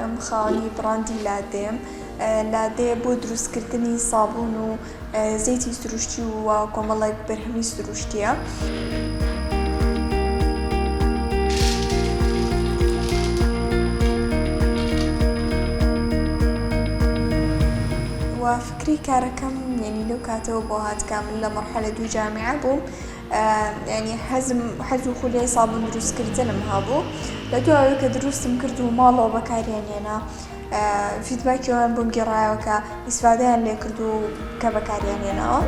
ئەم خاوەنی براندی لادێم لادێ بۆ دروستکردنی سابوون و زەیتی سروشتی و کۆمەڵێک بەرهەمی سروشتیە. وفكري كارەکەم یعنی لەو کاتەوە بۆ هاتکە من لە مەرحەلە دووی جامعە بووم، یعنی حەز و خولیای سابوون دروستکردنم هەبوو. لە دوای کە دروستم کرد و ماڵەوە بەکاریان هێنا، فیدباکیەوەیان بۆم گێڕایەوە کە ئیسفادەیان لێ کرد و کە بەکاریان هێناوە.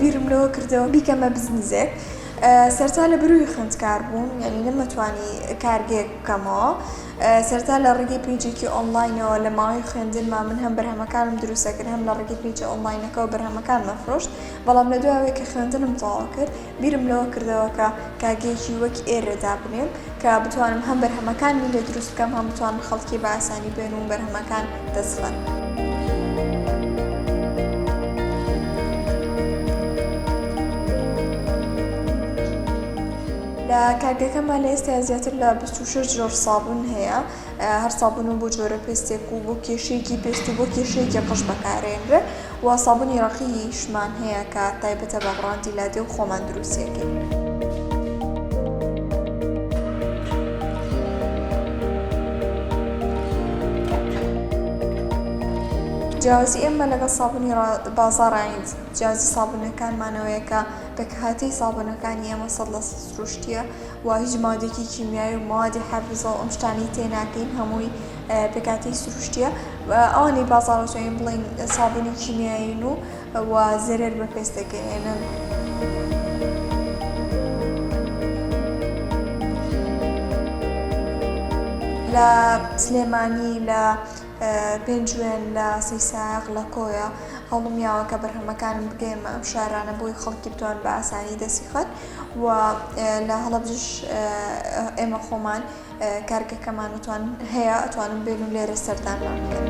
بیرم لەوە کردەوە بیکەمە بزنزێک. سەرتا لە بروی خوێندکار بووم، یعنی نەمەتوانی کارگەیەک بکەمەوە. سەرتا لە ڕێگەی پیجێکی ئۆنلاینەوە لە ماوەی خوێندنما من هەم بەرهەمەکانم دروستە کرد، هەم لە ڕێگەی پیجە ئۆنلاینەکەەوە بەرهەمەکانمە فرۆشت. بەڵام لە دوایەوەی کە خوێندنم تەواو کرد، بیرم لەوە کردەوە کە کارگەیەکی وەک ئێرە دابنێم کە بتوانم هەم بەرهەمەکانی لێ دروست بکەم، هەم بتوانم خەڵکی بە ئاسانی بێن و بەرهەمەکان دەستخەن. لە کارگەکەمە لە ئێستا زیاتر لە 26 جۆر سابوون هەیە، هەر سابوون بۆ جۆرە پێستێک و بۆ کێشەیەکی پێست و بۆ کێشەیەکی قژ بەکارهێنرێ، و سابوونی ڕەقیشمان هەیە کە تایبەتە بە براندی لادێ و خۆمان دروستیەکەین. جیاوازی ئێمە لەگەڵ سابوونی بازاڕین جیاوازی سابوونەکانمانەوەیە کە پێکهاتەی سابوونەکانی ئێمە 100% سروشتیە و هیچ مادێکی کیمیایی و موادی حافظە و ئەم شتانەی تێناکەین، هەمووی پێکهاتەی سروشتیە. ئەوانەی بازاڕۆچین بڵین سابوونی کیمیایین و زەرەر بە پێستەکەێنن. لە سلێمانی، لە پێنجوێن، لە سەیساغ، لە کۆیە هەوڵمیاوە کە بەرهەمەکانم بگەێمە ئەم شارانە بۆی خەڵکی بتوان بە ئاسانی دەستی خەت، و لە هەڵەبجەش ئێمە خۆمان کارگەکەمان هەیە ئەتوانم بێن و لێرە سەردانمان بکەن.